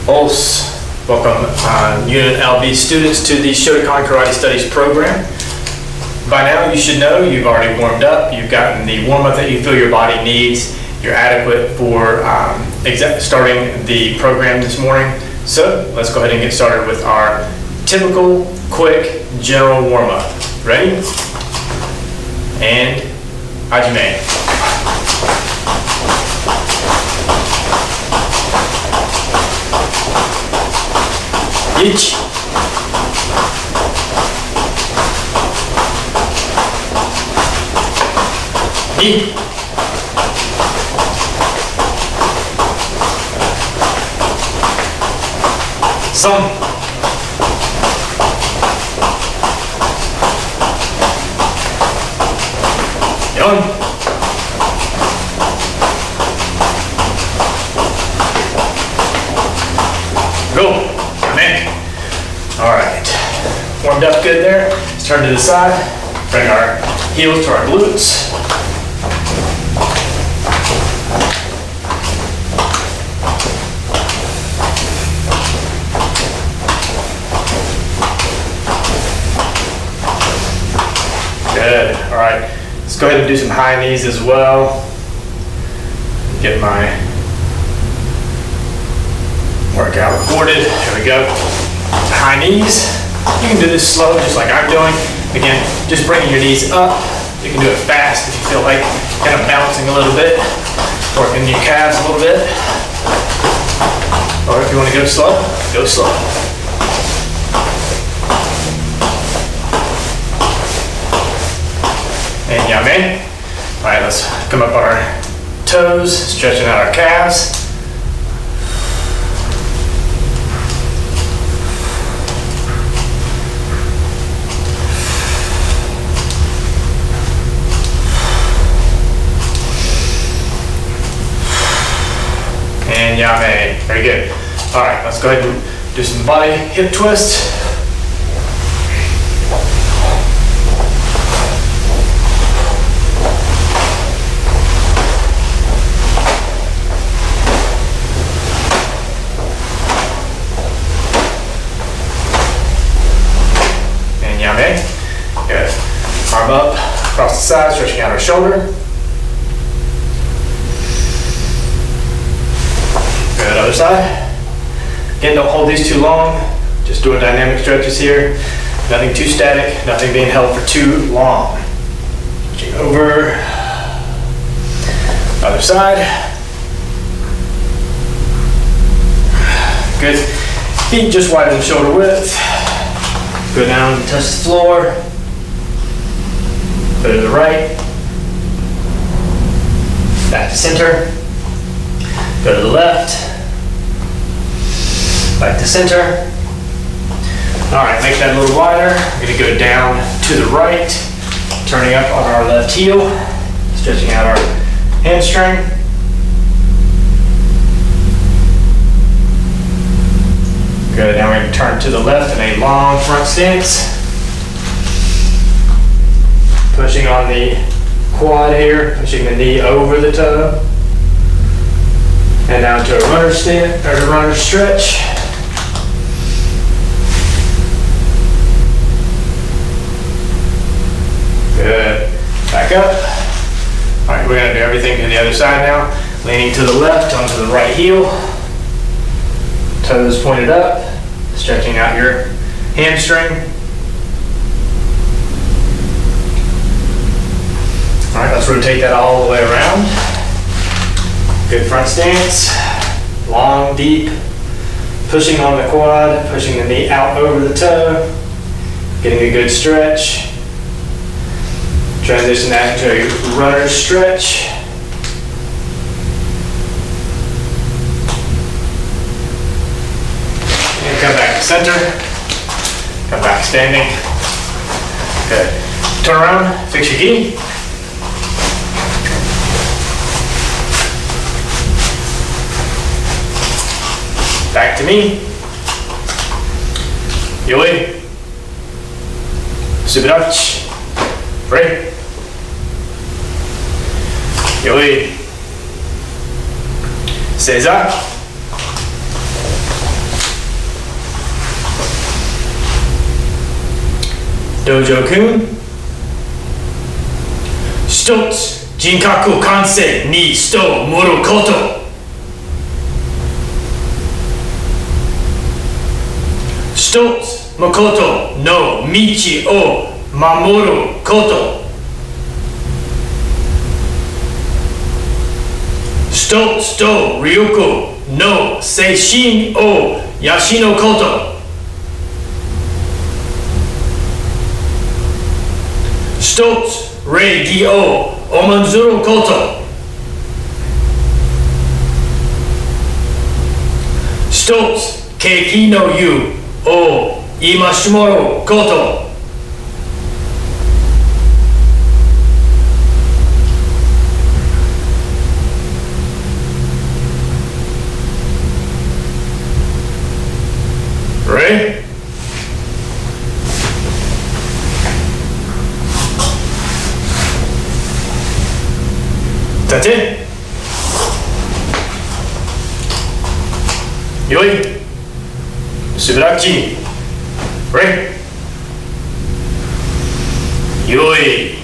Os. Welcome UNLV students to the Shotokan Karate Studies program. By now you should know you've already warmed up, you've gotten the warm-up that you feel your body needs, you're adequate for starting the program this morning. So let's go ahead and get started with our typical, quick, general warm-up. Ready? And Hajime. Ichi. Ni. San. Yon. Go. All right, warmed up good there. Let's turn to the side, bring our heels to our glutes. Good, all right. Let's go ahead and do some high knees as well. Get my workout recorded, here we go. High knees. You can do this slow, just like I'm doing. Again, just bringing your knees up. You can do it fast if you feel like kind of bouncing a little bit, working your calves a little bit. Or if you want to go slow, go slow. And yame. All right, let's come up on our toes, stretching out our calves. And yame. Very good. All right, let's go ahead and do some body hip twists. And yame. Good. Arm up, across the side, stretching out our shoulder. Good, other side. Again, don't hold these too long. Just doing dynamic stretches here. Nothing too static, nothing being held for too long. Switching over. Other side. Good. Feet just widen shoulder width. Go down, touch the floor. Go to the right. Back to center. Go to the left. Back to center. All right, make that a little wider. We're gonna go down to the right, turning up on our left heel, stretching out our hamstring. Good, now we're gonna turn to the left in a long front stance. Pushing on the quad here, pushing the knee over the toe. And down to a runner stand, or a runner stretch. Good. Back up. All right, we're gonna do everything to the other side now. Leaning to the left onto the right heel. Toes pointed up. Stretching out your hamstring. All right, let's rotate that all the way around. Good front stance, long, deep, pushing on the quad, pushing the knee out over the toe, getting a good stretch. Transition that into a runner stretch. And come back to center, come back standing. Good. Turn around, fix your gi. Back to me. Yoi. Subirachi. Free. Yoi. Seiza. Dojo-kun. 一つ、人格完成に人を盛ること。一つ、誠の道を守ること。一つと力の精神を養うこと。一つ、礼儀を重んずること。一つ、景気の湯を戒めること。Ready? That's it. よい。素晴らしい。Ready? よい。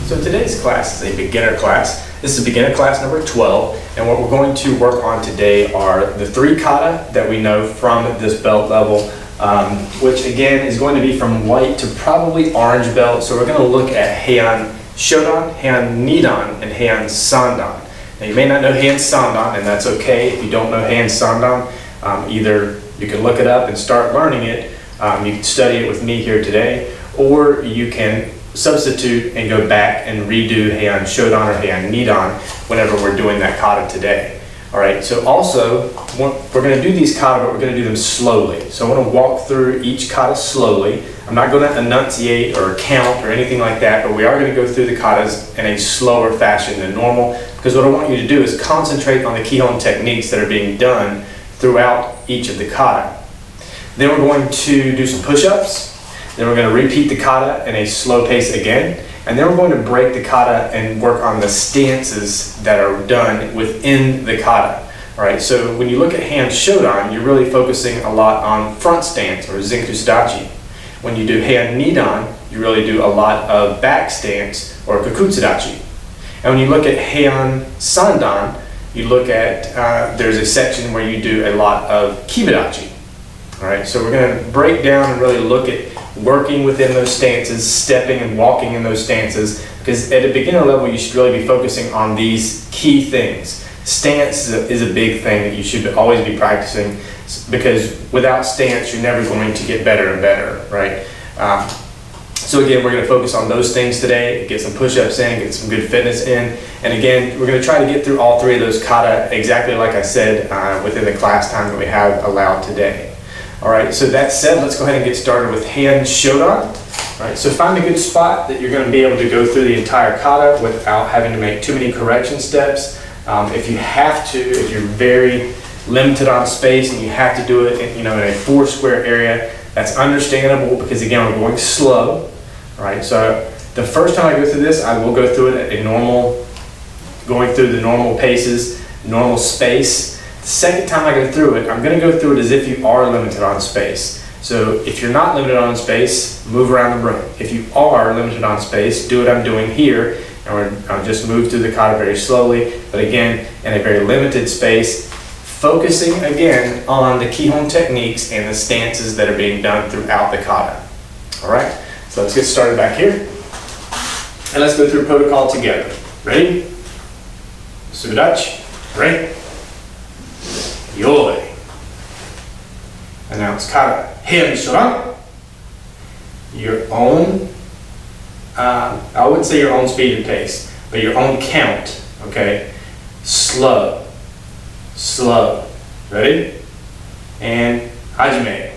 So today's class is a beginner class. This is beginner class number 12, and what we're going to work on today are the 3 kata that we know from this belt level, which again is going to be from white to probably orange belt. So we're going to look at Heian Shodan, Heian Nidan, and Heian Sandan. Now you may not know Heian Sandan, and that's okay if you don't know Heian Sandan. Either you can look it up and start learning it, you can study it with me here today, or you can substitute and go back and redo Heian Shodan or Heian Nidan whenever we're doing that kata today. Alright, so also, we're going to do these kata, but we're going to do them slowly. So I want to walk through each kata slowly. I'm not going to enunciate or count or anything like that, but we are going to go through the katas in a slower fashion than normal, because what I want you to do is concentrate on the Kihon techniques that are being done throughout each of the kata. Then we're going to do some push-ups. Then we're going to repeat the kata in a slow pace again, and then we're going to break the kata and work on the stances that are done within the kata. Alright, so when you look at Heian Shodan, you're really focusing a lot on front stance or Zenku Sudachi. When you do Heian Nidan, you really do a lot of back stance or Kakutsudachi. And when you look at Heian Sandan, you look at, there's a section where you do a lot of Kibidachi. Alright, so we're going to break down and really look at working within those stances, stepping and walking in those stances, because at a beginner level you should really be focusing on these key things. Stance is a big thing that you should always be practicing, because without stance you're never going to get better and better, right? So again, we're going to focus on those things today, get some push-ups in, get some good fitness in, and again, we're going to try to get through all 3 of those kata exactly like I said within the class time that we have allowed today. Alright, so that said, let's go ahead and get started with Heian Shodan. Alright, so find a good spot that you're going to be able to go through the entire kata without having to make too many correction steps. If you have to, if you're very limited on space and you have to do it in a 4 square area, that's understandable, because again, we're going slow. Alright, so the first time I go through this, I will go through it at going through the normal paces, normal space. The second time I go through it, I'm going to go through it as if you are limited on space. So if you're not limited on space, move around the room. If you are limited on space, do what I'm doing here, and I'll just move through the kata very slowly, but again, in a very limited space, focusing again on the Kihon techniques and the stances that are being done throughout the kata. Alright, so let's get started back here, and let's go through protocol together. Ready? Sudachi. Ready? Yoi. And now it's kata. Heian Shodan. Your own, I wouldn't say your own speed and pace, but your own count, okay? Slow. Slow. Ready? And hajime.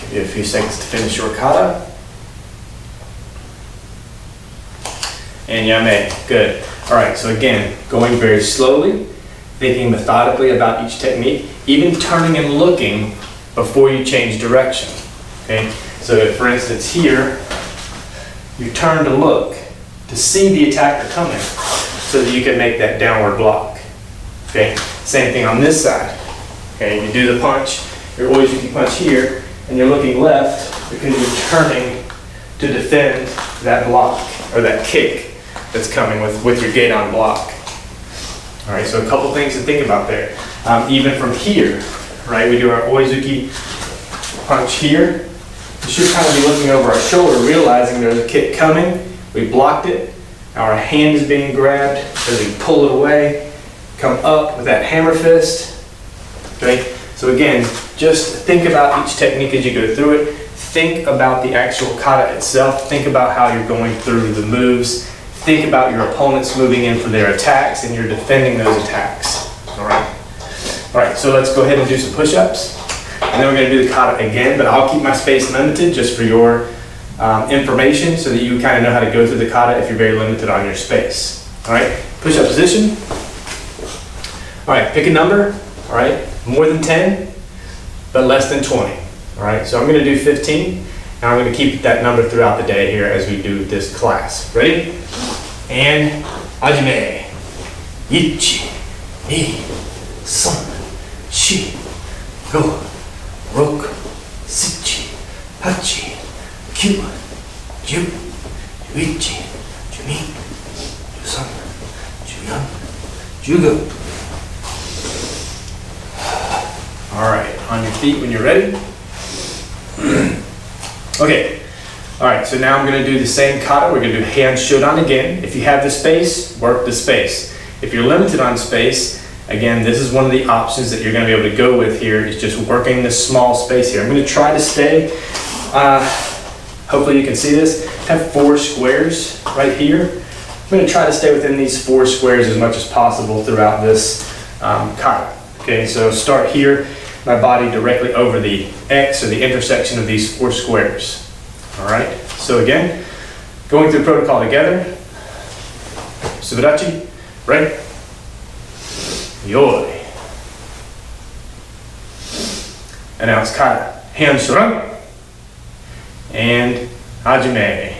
Give you a few seconds to finish your kata. And yame. Good. All right, so again, going very slowly, thinking methodically about each technique, even turning and looking before you change direction. Okay, so if, for instance, here, you turn to look to see the attacker coming so that you can make that downward block. Okay, same thing on this side. Okay, you do the punch, your Oizuki punch here, and you're looking left because you're turning to defend that block or that kick that's coming with your gate-on block. All right, so a couple things to think about there. Even from here, right, we do our Oizuki punch here. We should kind of be looking over our shoulder, realizing there's a kick coming. We blocked it. Our hand is being grabbed as we pull it away. Come up with that hammer fist. Okay, so again, just think about each technique as you go through it. Think about the actual kata itself. Think about how you're going through the moves. Think about your opponents moving in for their attacks and you're defending those attacks. All right, so let's go ahead and do some push-ups. And then we're going to do the kata again, but I'll keep my space limited just for your information so that you kind of know how to go through the kata if you're very limited on your space. All right, push-up position. All right, pick a number. All right, more than 10, but less than 20. All right, so I'm going to do 15, and I'm going to keep that number throughout the day here as we do this class. Ready? And hajime. 1, 2, 3, 4, 5, 6, 7, 8, 9, 10, 11, 12, 13, 14, 15. All right, on your feet when you're ready. Okay, all right, so now I'm going to do the same kata. We're going to do hand shodan again. If you have the space, work the space. If you're limited on space, again, this is one of the options that you're going to be able to go with here, is just working this small space here. I'm going to try to stay, hopefully you can see this, have 4 squares right here. I'm going to try to stay within these 4 squares as much as possible throughout this kata. Okay, so start here, my body directly over the X or the intersection of these 4 squares. All right, so again, going through the protocol together. Subarachi, right? Yoi. And now it's kata. Hand shodan. And hajime.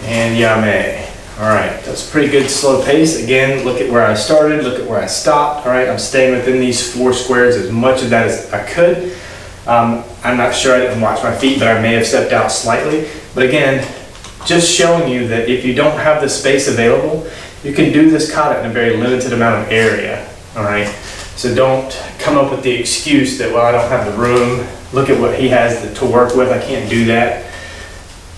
And yame. All right, that's a pretty good slow pace. Again, look at where I started, look at where I stopped. All right, I'm staying within these 4 squares as much of that as I could. I'm not sure, I didn't watch my feet, but I may have stepped out slightly. But again, just showing you that if you don't have the space available, you can do this kata in a very limited amount of area. All right, so don't come up with the excuse that, well, I don't have the room. Look at what he has to work with, I can't do that.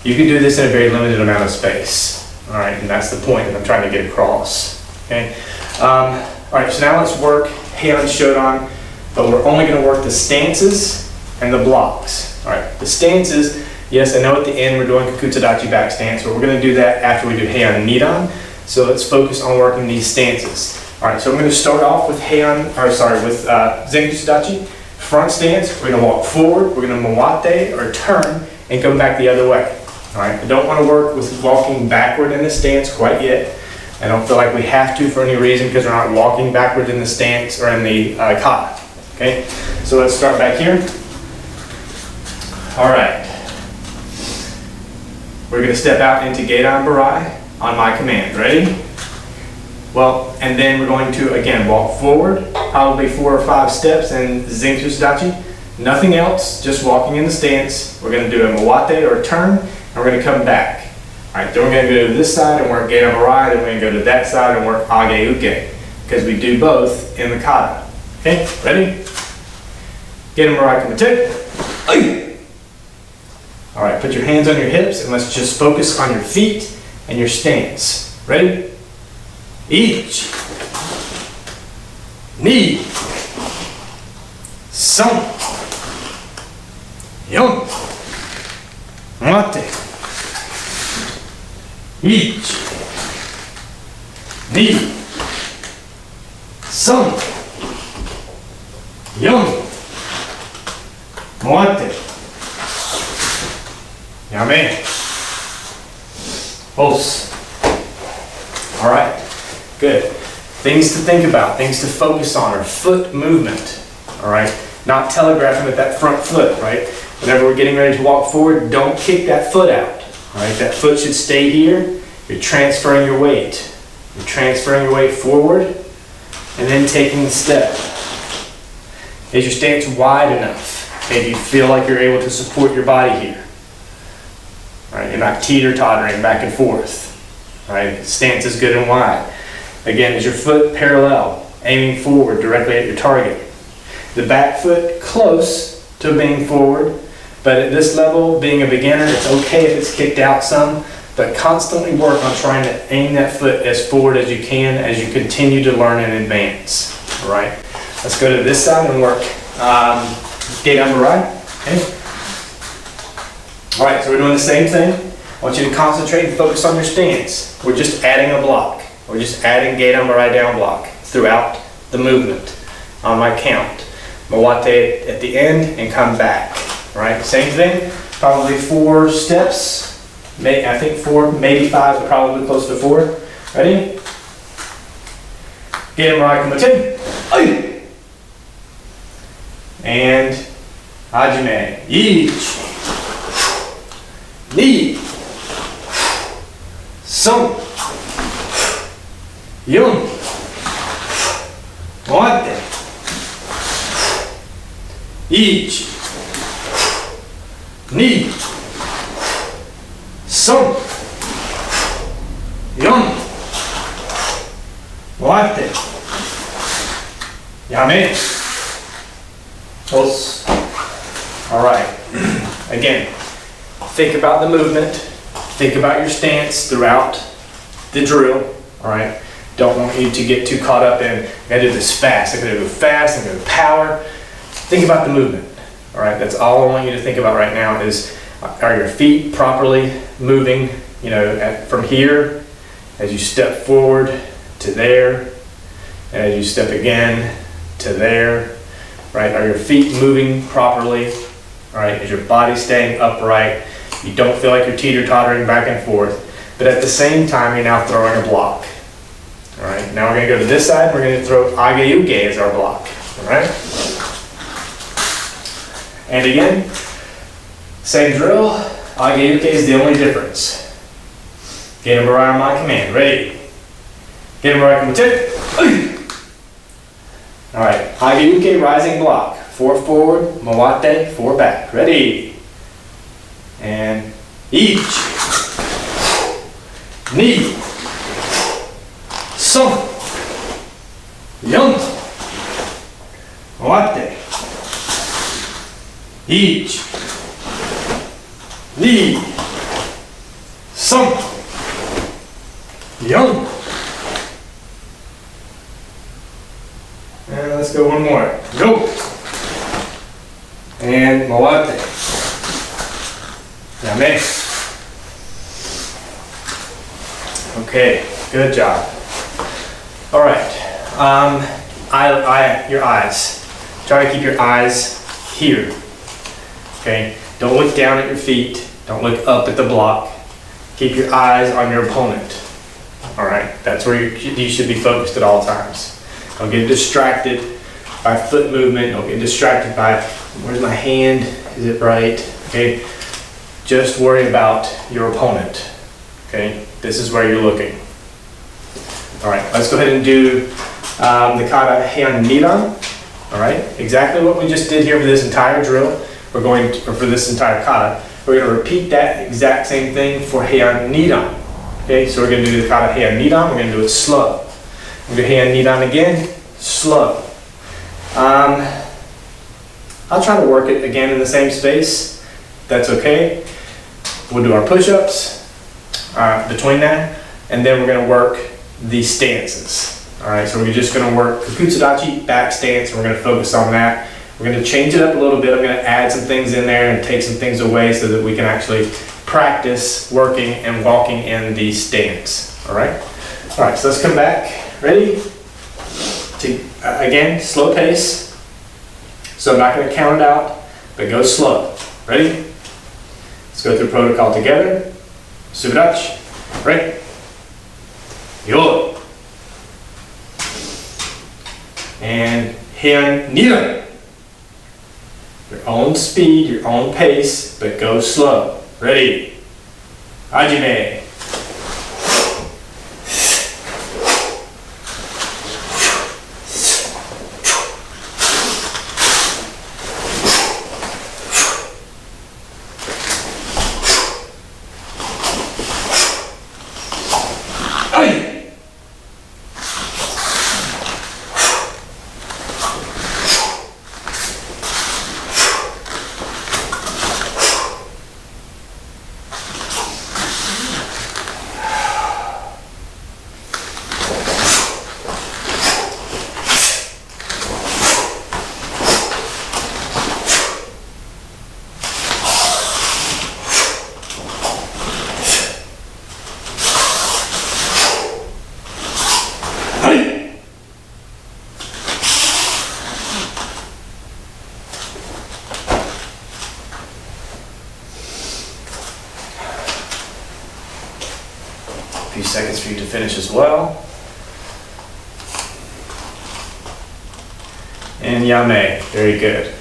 You can do this in a very limited amount of space. All right, and that's the point that I'm trying to get across. Okay. All right, so now let's work hand shodan, but we're only going to work the stances and the blocks. All right, the stances, yes, I know at the end we're doing kakutsudachi back stance, but we're going to do that after we do heian nidan. So let's focus on working these stances. All right, so I'm going to start off with zenkutsudachi, front stance. We're going to walk forward, we're going to moate or turn and come back the other way. All right, I don't want to work with walking backward in the stance quite yet. I don't feel like we have to for any reason because we're not walking backward in the stance or in the kata. Okay, so let's start back here. All right. we're gonna step out into Gedan Barai on my command. Ready? Well, and then we're going to, again, walk forward, probably 4 or 5 steps in Zenku Sudachi. Nothing else, just walking in the stance. We're gonna do a Mawate or a turn, and we're gonna come back. All right, then we're gonna go to this side and work Gedan Barai, then we're gonna go to that side and work Age Uke, because we do both in the kata. Okay, ready? Gedan Barai Kumite. All right, put your hands on your hips and let's just focus on your feet and your stance. Ready? Each. Knee. Some. Yon. Mate. Each. Knee. Some. Yon. Mate. Yame. Pulse. All right. Good. Things to think about, things to focus on are foot movement. All right. Not telegraphing with that front foot, right? Whenever we're getting ready to walk forward, don't kick that foot out. All right. That foot should stay here. You're transferring your weight. You're transferring your weight forward and then taking the step. Is your stance wide enough? Okay, do you feel like you're able to support your body here? All right, you're not teeter-tottering back and forth. All right, stance is good and wide. Again, is your foot parallel, aiming forward directly at your target? The back foot close to being forward, but at this level, being a beginner, it's okay if it's kicked out some, but constantly work on trying to aim that foot as forward as you can as you continue to learn and advance. All right, let's go to this side and work Gedan Barai. Okay. All right, so we're doing the same thing. I want you to concentrate and focus on your stance. We're just adding a block. We're just adding Gedan Barai down block throughout the movement on my count. Mawate at the end and come back. All right, same thing. Probably 4 steps. I think 4, maybe 5, but probably close to 4. Ready? Gedan Barai Kumite. And Hajime. Each. Knee. Some. Yon. Mawate. Each. Knee. Some. Yon. Mawate. Yame. Pulse. All right. Again, think about the movement. Think about your stance throughout the drill. All right. Don't want you to get too caught up in, I gotta do this fast. I gotta go fast. I gotta go power. Think about the movement. All right. That's all I want you to think about right now is, are your feet properly moving? You know, from here, as you step forward to there, and as you step again to there. Right? Are your feet moving properly? All right, is your body staying upright? You don't feel like you're teeter-tottering back and forth, but at the same time, you're now throwing a block. All right, now we're gonna go to this side, we're gonna throw Age Uke as our block, all right? And again, same drill, Age Uke is the only difference. Gedan Barai on my command, ready? Gedan Barai Kumite. All right, Age Uke rising block. 4 forward, Mawate, 4 back. Ready? And each. Knee. Some. Yon. Mawate. Each. Knee. Some. Yon. And let's go one more. Go. And Mawate. Yame. Okay, good job. All right. Your eyes. Try to keep your eyes here. Okay. Don't look down at your feet. Don't look up at the block. Keep your eyes on your opponent. All right. That's where you should be focused at all times. Don't get distracted by foot movement. Don't get distracted by, where's my hand? Is it right? Okay. just worry about your opponent. Okay, this is where you're looking. All right, let's go ahead and do the kata heian nidan. All right, exactly what we just did here for this entire drill. We're going to, or for this entire kata, we're going to repeat that exact same thing for heian nidan. Okay, so we're going to do the kata heian nidan. We're going to do it slow. We're going to do heian nidan again, slow. I'll try to work it again in the same space. That's okay. We'll do our push-ups between that, and then we're going to work the stances. All right, so we're just going to work Kakutsudachi, back stance. We're going to focus on that. We're going to change it up a little bit. I'm going to add some things in there and take some things away so that we can actually practice working and walking in the stance. All right, so let's come back. Ready? Again, slow pace. So I'm not going to count it out, but go slow. Ready? Let's go through protocol together. Subidachi, right? Yo. And heian nidan. Your own speed, your own pace, but go slow. Ready? Hajime. A few seconds for you to finish as well. And yame, very good.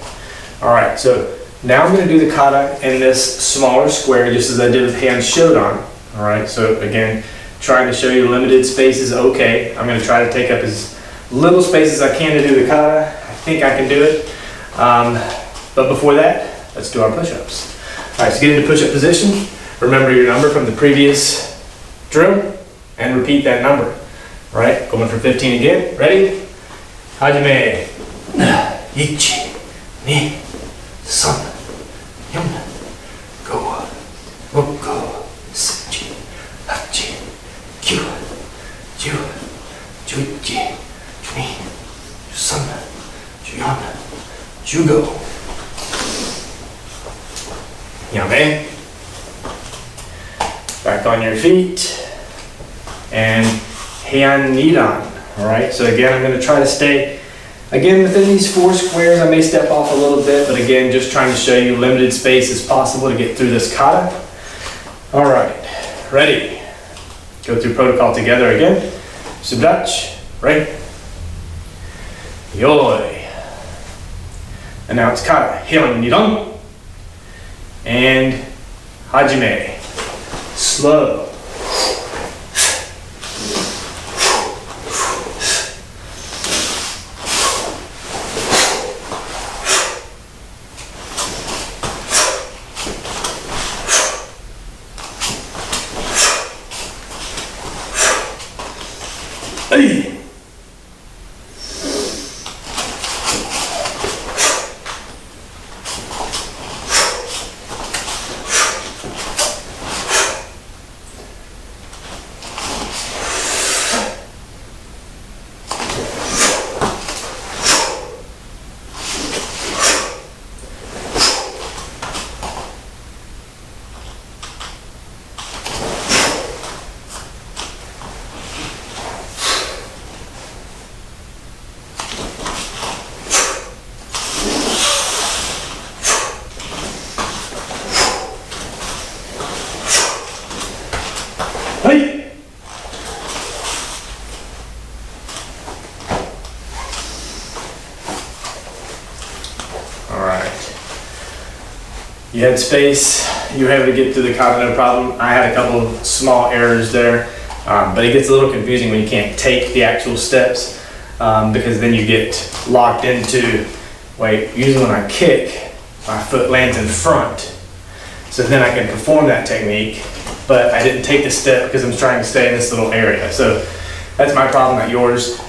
All right, so now I'm going to do the kata in this smaller square, just as I did with hand shodan. All right, so again, trying to show you limited space is okay. I'm going to try to take up as little space as I can to do the kata. I think I can do it. But before that, let's do our push-ups. All right, so get into push-up position. Remember your number from the previous drill and repeat that number. All right, going for 15 again. Ready? Hajime. 1, 2, 3, 4, 5, 6, 7, 8, 9, 10, 11, 12, 13, 14, 15. Yame. Back on your feet. And heian nidan. All right, so again, I'm going to try to stay again within these 4 squares. I may step off a little bit, but again, just trying to show you limited space as possible to get through this kata. All right, ready? Go through protocol together again. Subidachi, right? Yoi. And now it's kata. Heian nidan. And hajime. Slow. Hey. Hey. All right. You had space You were able to get through the kata no problem. I had a couple of small errors there, but it gets a little confusing when you can't take the actual steps because then you get locked into, wait, usually when I kick, my foot lands in front. So then I can perform that technique, but I didn't take the step because I'm trying to stay in this little area. So that's my problem, not yours.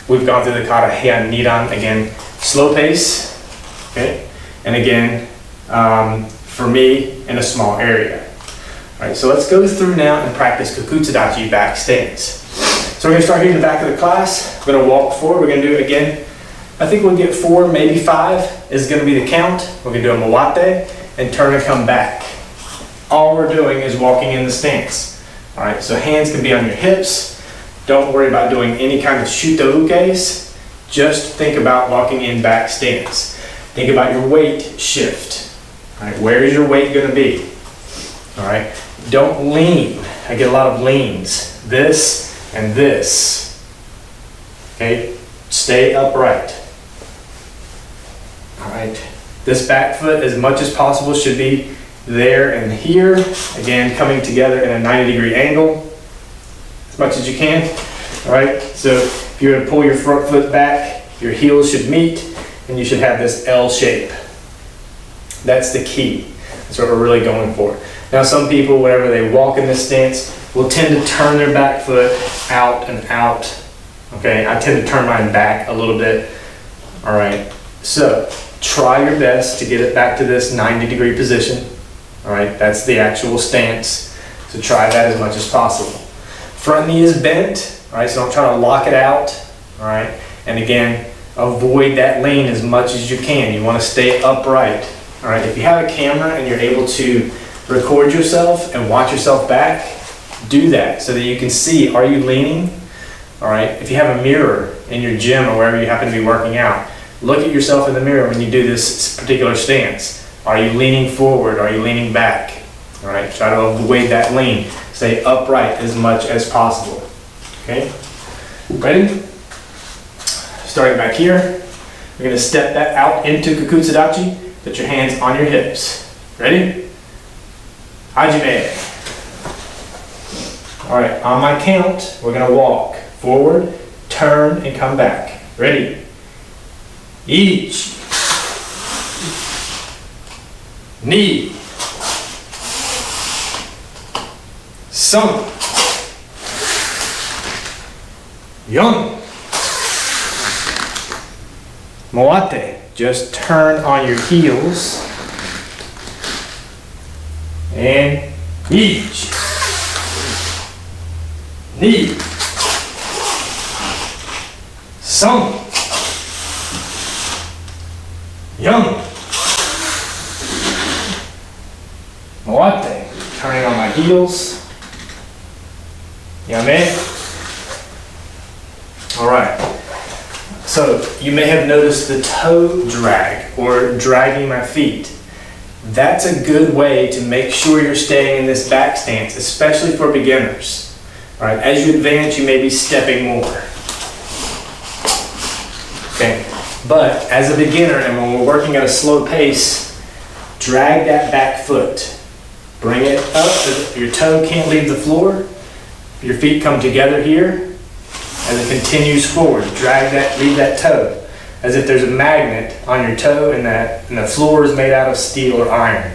We've gone through the kata heian nidan, again, slow pace, okay? And again, for me, in a small area. All right, so let's go through now and practice kakutsudachi back stance. So we're gonna start here in the back of the class. We're gonna walk forward. We're gonna do it again. I think we'll get 4, maybe 5 is gonna be the count. We're gonna do a mawate and turn and come back. All we're doing is walking in the stance. All right, so hands can be on your hips. Don't worry about doing any kind of shutokes. Just think about walking in back stance. Think about your weight shift. All right, where is your weight gonna be? All right, don't lean. I get a lot of leans. This and this. Okay, stay upright. All right, this back foot as much as possible should be there and here. Again, coming together in a 90-degree angle as much as you can. All right, so if you're gonna pull your front foot back, your heels should meet and you should have this L shape. That's the key. That's what we're really going for. Now some people, whenever they walk in this stance, will tend to turn their back foot out and out. Okay, I tend to turn mine back a little bit. All right, so try your best to get it back to this 90-degree position. All right, that's the actual stance. So try that as much as possible. Front knee is bent. All right, so don't try to lock it out. All right, and again, avoid that lean as much as you can. You want to stay upright. All right, if you have a camera and you're able to record yourself and watch yourself back, do that so that you can see, are you leaning? All right, if you have a mirror in your gym or wherever you happen to be working out, look at yourself in the mirror when you do this particular stance. Are you leaning forward? Are you leaning back? All right, try to avoid that lean. Stay upright as much as possible. Okay, ready? Starting back here, we're gonna step that out into kakutsudachi. Put your hands on your hips. Ready? Hajime. All right, on my count, we're gonna walk forward, turn, and come back. Ready? Each. Knee. Sun. Yun. Mawate. Just turn on your heels. And each. Knee. Sun. Yun. Mawate. Turning on my heels. Yame. All right. So you may have noticed the toe drag or dragging my feet. That's a good way to make sure you're staying in this back stance, especially for beginners. All right, as you advance, you may be stepping more. Okay, but as a beginner and when we're working at a slow pace, drag that back foot. Bring it up so your toe can't leave the floor. Your feet come together here. As it continues forward, drag that, leave that toe, as if there's a magnet on your toe and the floor is made out of steel or iron.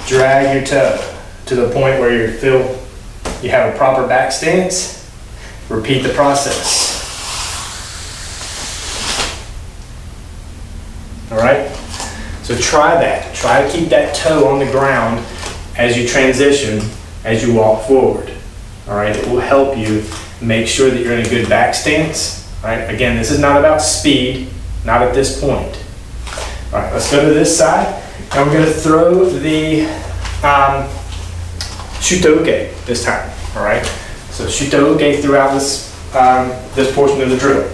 Drag your toe to the point where you have a proper back stance. Repeat the process. All right? So try that. Try to keep that toe on the ground as you transition, as you walk forward. All right? It will help you make sure that you're in a good back stance. All right, again, this is not about speed, not at this point. All right, let's go to this side. And we're going to throw the shutoke this time. All right, so shutoke throughout this, this portion of the drill.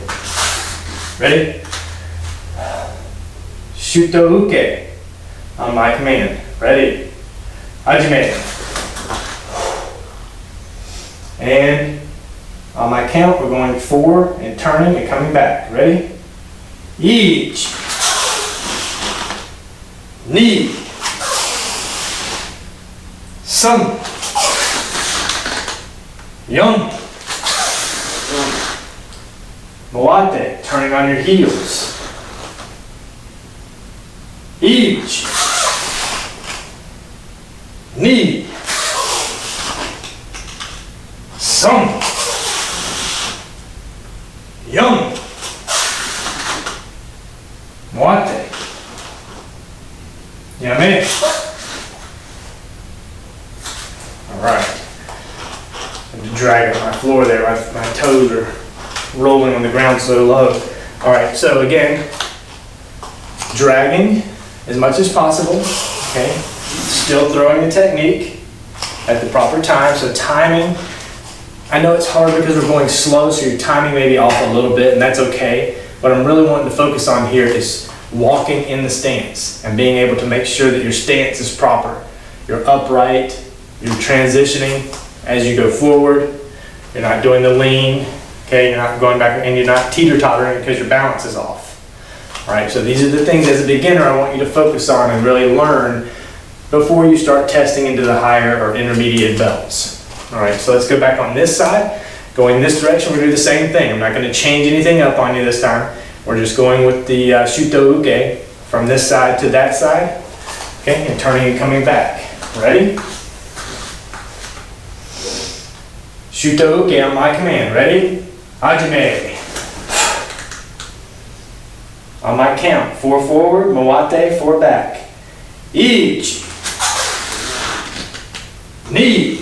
Ready? Shutoke on my command. Ready? Hajime. And on my count, we're going forward and turning and coming back. Ready? Each. Knee. Some. Young. Moate, turning on your heels. Each. Knee. Some. Young. Moate. Yame. All right. I'm dragging my floor there. My toes are rolling on the ground so low. All right, so again, dragging as much as possible, okay? Still throwing the technique at the proper time. So timing, I know it's hard because we're going slow, so your timing may be off a little bit, and that's okay. What I'm really wanting to focus on here is walking in the stance and being able to make sure that your stance is proper. You're upright, you're transitioning as you go forward, you're not doing the lean, okay, you're not going back and you're not teeter-tottering because your balance is off. All right, so these are the things as a beginner I want you to focus on and really learn before you start testing into the higher or intermediate belts. All right, so let's go back on this side. Going this direction, we're gonna do the same thing. I'm not gonna change anything up on you this time. We're just going with the Shotokan from this side to that side, okay, and turning and coming back. Ready? Shotokan on my command. Ready? Hajime. On my count, 4 forward, Moate, 4 back. Each. Knee.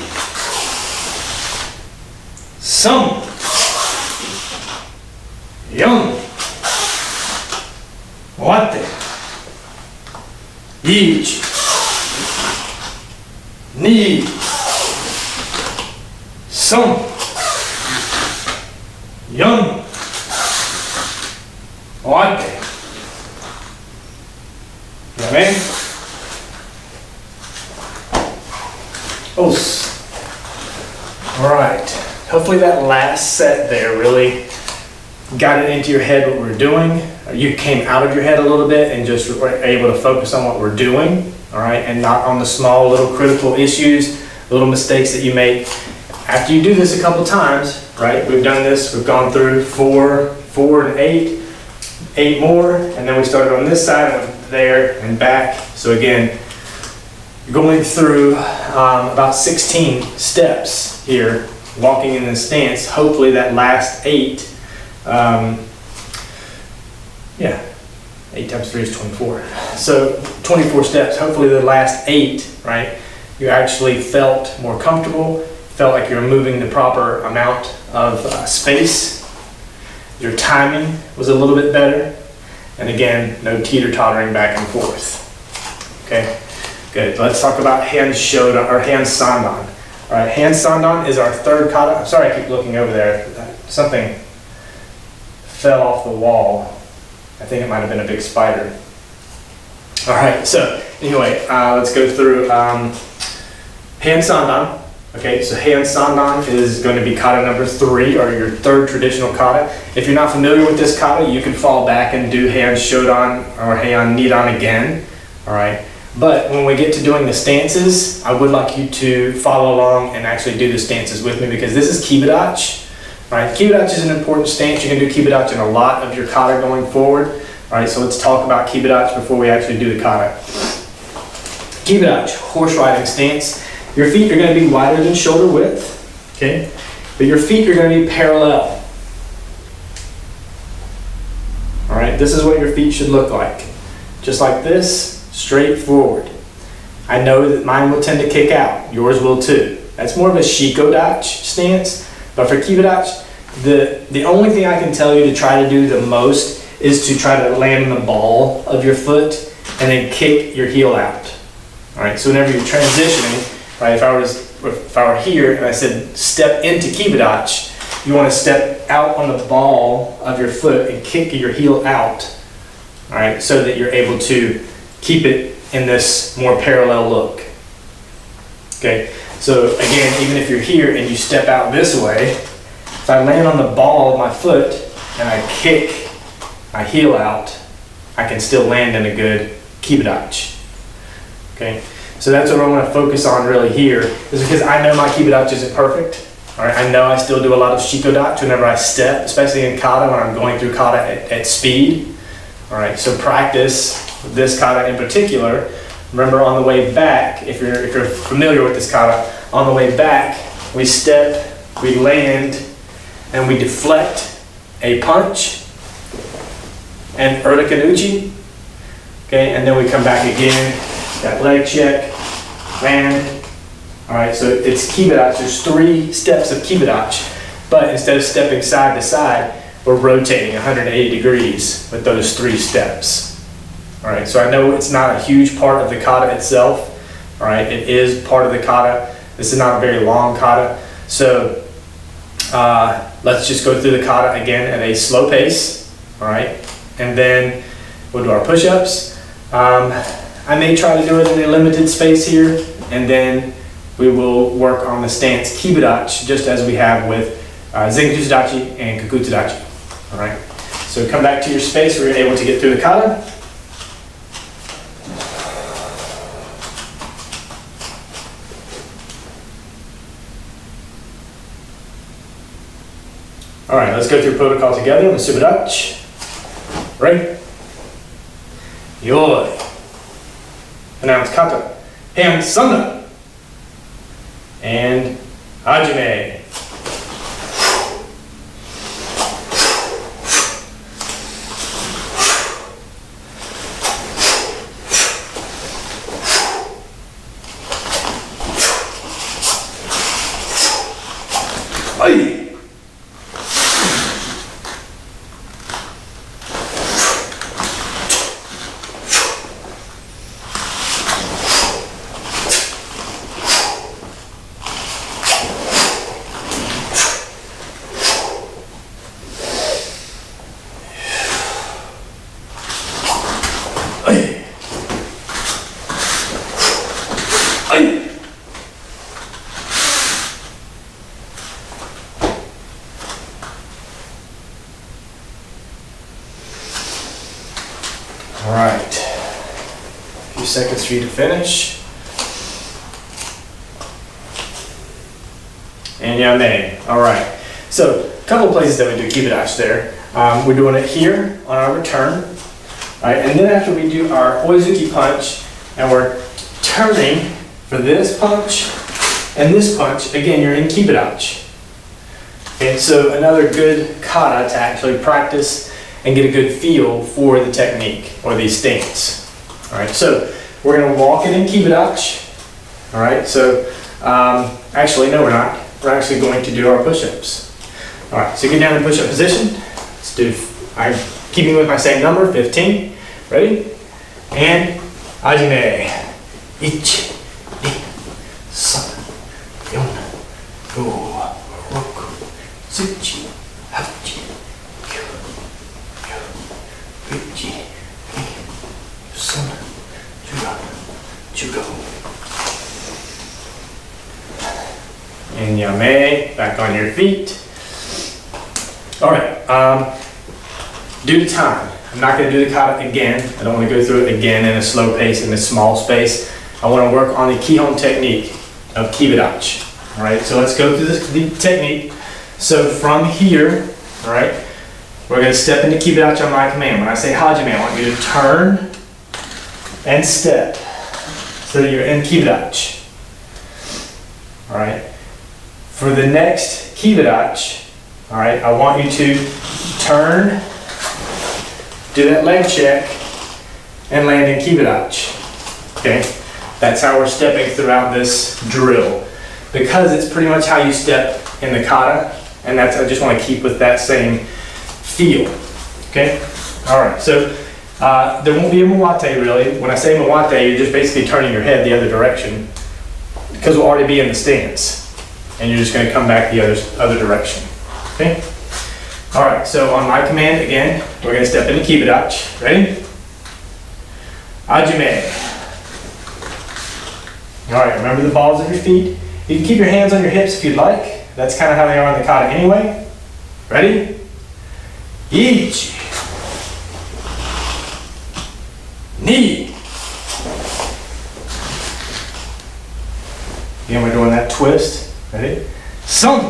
Some. Young. Moate. Each. Knee. Some. Young. Moate. Amen. All right. Hopefully that last set there really got it into your head what we're doing. You came out of your head a little bit and just were able to focus on what we're doing. All right, and not on the small little critical issues, little mistakes that you make. After you do this a couple times, right? We've done this. We've gone through 4, 4, and 8. 8 more, and then we started on this side and there and back. So again, going through about 16 steps here, walking in this stance. Hopefully that last 8, 8 times 3 is 24. So 24 steps, hopefully the last 8, right, you actually felt more comfortable, felt like you're moving the proper amount of space. Your timing was a little bit better. And again, no teeter-tottering back and forth. Okay, good. Let's talk about hand shodan or hand sandan. All right, hand sandan is our third kata. I'm sorry I keep looking over there. Something fell off the wall. I think it might have been a big spider. All right, so anyway, let's go through hand sandan. Okay, so hand sandan is going to be kata number 3, or your third traditional kata. If you're not familiar with this kata, you can fall back and do hand shodan or hand nidan again. All right, but when we get to doing the stances, I would like you to follow along and actually do the stances with me, because this is kibidachi. All right, kibidachi is an important stance. You can do kibidachi in a lot of your kata going forward. All right, so let's talk about kibidachi before we actually do the kata. Kibidachi, horse riding stance. Your feet are going to be wider than shoulder width, okay? But your feet are going to be parallel. All right, this is what your feet should look like. Just like this, straight forward. I know that mine will tend to kick out. Yours will too. That's more of a shikodachi stance. But for kibidachi, the only thing I can tell you to try to do the most is to try to land the ball of your foot and then kick your heel out. All right, so whenever you're transitioning, right, if I were here and I said step into kibidachi, you want to step out on the ball of your foot and kick your heel out, all right, so that you're able to keep it in this more parallel look. Okay, so again, even if you're here and you step out this way, if I land on the ball of my foot and I kick my heel out, I can still land in a good kibidachi. Okay, So that's what I want to focus on really here, is because I know my kibidachi isn't perfect. All right, I know I still do a lot of shikodachi whenever I step, especially in kata when I'm going through kata at speed. All right, so practice this kata in particular. Remember, on the way back, if you're familiar with this kata, on the way back, we step, we land, and we deflect a punch and uratakunuchi. Okay, and then we come back again, that leg check, land. All right, so it's kibidachi. There's 3 steps of kibidachi, but instead of stepping side to side, we're rotating 180 degrees with those 3 steps. All right, so I know it's not a huge part of the kata itself. All right, it is part of the kata. This is not a very long kata. So let's just go through the kata again at a slow pace. All right, and then we'll do our push-ups. I may try to do it in a limited space here, and then we will work on the stance kibidachi just as we have with Zenkutsudachi and Kakutsudachi. All right, so come back to your space where you're able to get through the kata. All right, let's go through protocol together. Masubudachi. Ready? Yoi. Pronounce kata. Hand sunda. And hajime. Ai. All right, a few seconds for you to finish. And yame. All right, so a couple of places that we do kibidachi there. We're doing it here on our return. All right, and then after we do our oizuki punch, and we're turning for this punch and this punch, again, you're in kibidachi. And so another good kata to actually practice and get a good feel for the technique or the stance. All right, so we're going to walk it in kibidachi. All right, so actually, no, we're not. We're actually going to do our push-ups. All right, so get down in push-up position. Let's do, I'm keeping with my same number, 15. Ready? And hajime. 1, 2, 3, 4, 5, 6, 7, and yame, back on your feet. All right, due to time, I'm not going to do the kata again. I don't want to go through it again in a slow pace, in a small space. I want to work on the kihon technique of kibidachi. All right, so let's go through the technique. So from here, all right, we're going to step into kibidachi on my command. When I say hajime, I want you to turn and step so that you're in kibidachi. All right. For the next kibidachi, all right, I want you to turn, do that leg check, and land in kibidachi. Okay. That's how we're stepping throughout this drill, because it's pretty much how you step in the kata, and that's, I just want to keep with that same feel. Okay. All right. So there won't be a mawate really. When I say mawate, you're just basically turning your head the other direction, because we'll already be in the stance, and you're just going to come back the other direction. Okay. All right. So on my command again, we're going to step into kibidachi. Ready? Hajime. All right. Remember the balls of your feet. You can keep your hands on your hips if you'd like. That's kind of how they are in the kata anyway. Ready? 1, 2, Again, we're doing that twist. Ready? Some.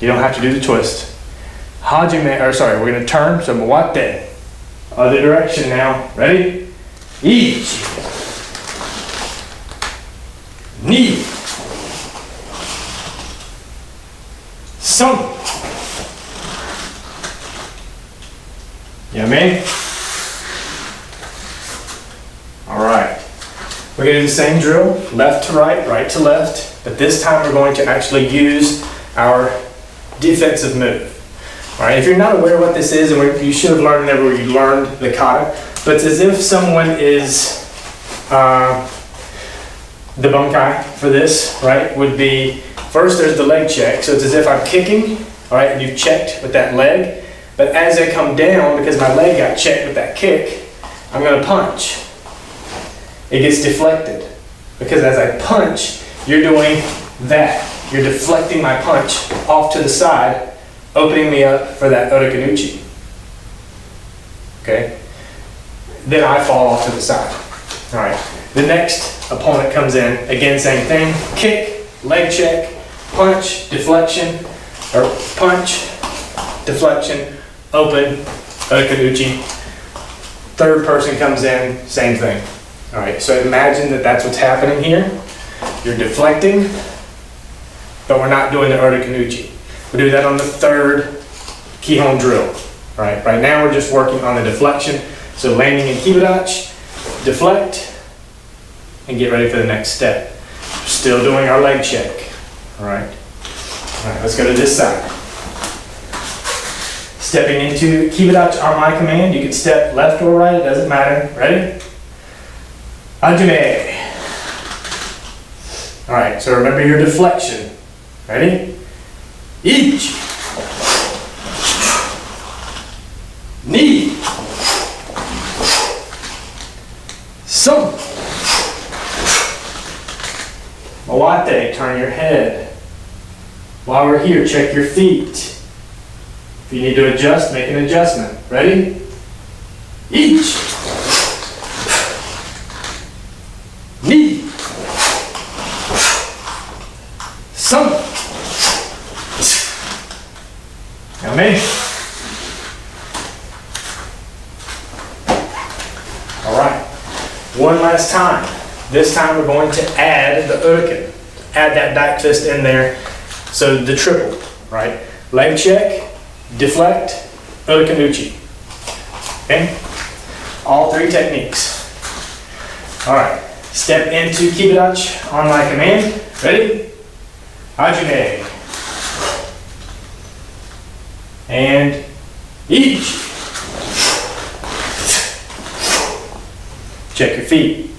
You don't have to do the twist. Hajime, or sorry, we're gonna turn, so mawate. Other direction now. Ready? Ichi. Ni. Some. You know what I mean? All right. We're gonna do the same drill, left to right, right to left, but this time we're going to actually use our defensive move. All right, if you're not aware of what this is, and you should have learned whenever you learned the kata, but it's as if someone is, the bunkai for this, right, would be, first there's the leg check, so it's as if I'm kicking, all right, and you've checked with that leg, but as I come down, because my leg got checked with that kick, I'm gonna punch. It gets deflected, because as I punch, you're doing that. You're deflecting my punch off to the side, opening me up for that Otokanuchi. Okay? Then I fall off to the side. All right. The next opponent comes in, again, same thing. Kick, leg check, punch, deflection, or punch, deflection, open, Otokanuchi. Third person comes in, same thing. All right, so imagine that that's what's happening here. You're deflecting, but we're not doing the Otokanuchi. We do that on the third Kihon drill. All right, right now we're just working on the deflection. So landing in Kibidachi, deflect, and get ready for the next step. Still doing our leg check. All right, let's go to this side. Stepping into Kibidachi on my command. You can step left or right, it doesn't matter. Ready? Hajime. All right, so remember your deflection. Ready? Ichi. Ni. Some. Mawate, turn your head. While we're here, check your feet. If you need to adjust, make an adjustment. Ready? Ichi. Ni. Some. Now me. All right. One last time. This time we're going to add the Uruken. Add that back fist in there. So the triple, right? Leg check, deflect, Urukenuchi. Okay? All three techniques. All right. Step into Kibidachi on my command. Ready? Hajime. And Ichi. Check your feet.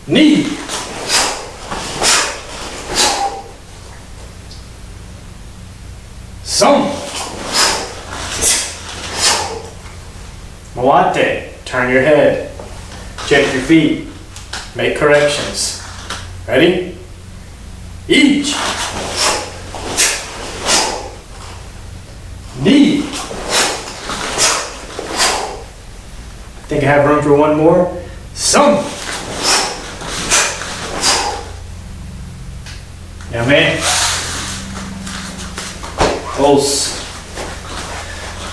Ni. Some. Mawate. Turn your head. Check your feet. Make corrections. Ready? Ichi. Ni. I think I have room for one more. Some. Now, man. Close.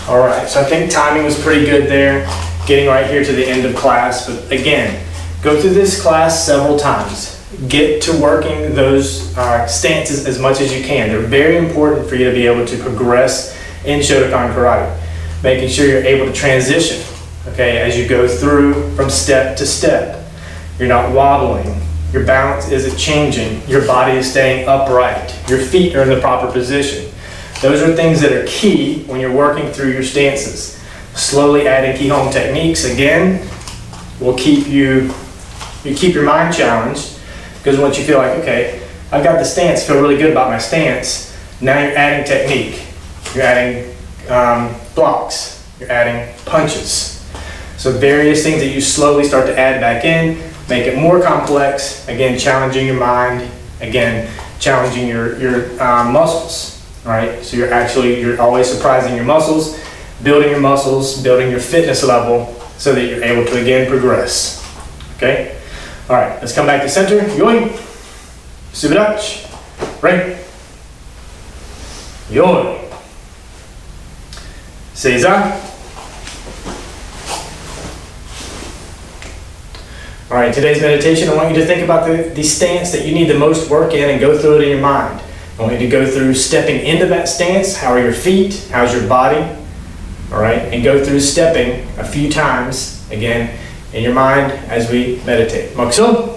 All right, so I think timing was pretty good there, getting right here to the end of class. But again, go through this class several times. Get to working those stances as much as you can. They're very important for you to be able to progress in Shotokan karate. Making sure you're able to transition, okay, as you go through from step to step. You're not wobbling. Your balance isn't changing. Your body is staying upright. Your feet are in the proper position. Those are things that are key when you're working through your stances. Slowly adding Kihon techniques, again, will keep your mind challenged, because once you feel like, okay, I've got the stance, feel really good about my stance, now you're adding technique. You're adding blocks. You're adding punches. So various things that you slowly start to add back in, make it more complex, again, challenging your mind, again, challenging your muscles. Right? So you're always surprising your muscles, building your fitness level, so that you're able to again progress. Okay? All right, let's come back to center. Yoi. Subidachi. Right. Yoi. Seiza. All right, today's meditation, I want you to think about the stance that you need the most work in and go through it in your mind. I want you to go through stepping into that stance. How are your feet? How's your body? All right, and go through stepping a few times, again, in your mind as we meditate. Makso.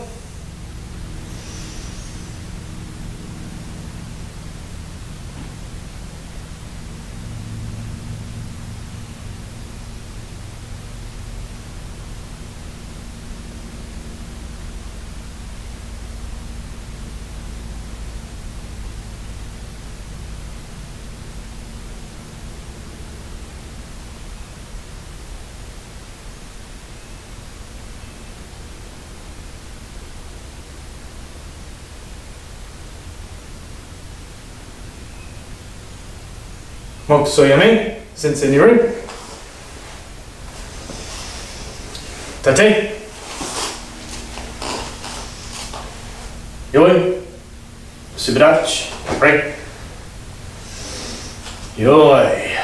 Mokuso yame, sensei niru. Tate. Yoi. Subidachi. Right. Yoi.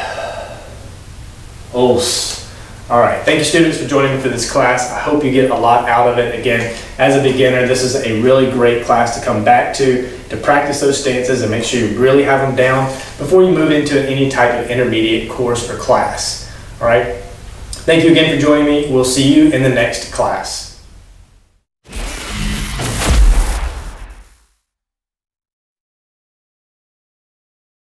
Os. All right, thank you students for joining me for this class. I hope you get a lot out of it. Again, as a beginner, this is a really great class to come back to practice those stances and make sure you really have them down before you move into any type of intermediate course or class. All right, thank you again for joining me. We'll see you in the next class.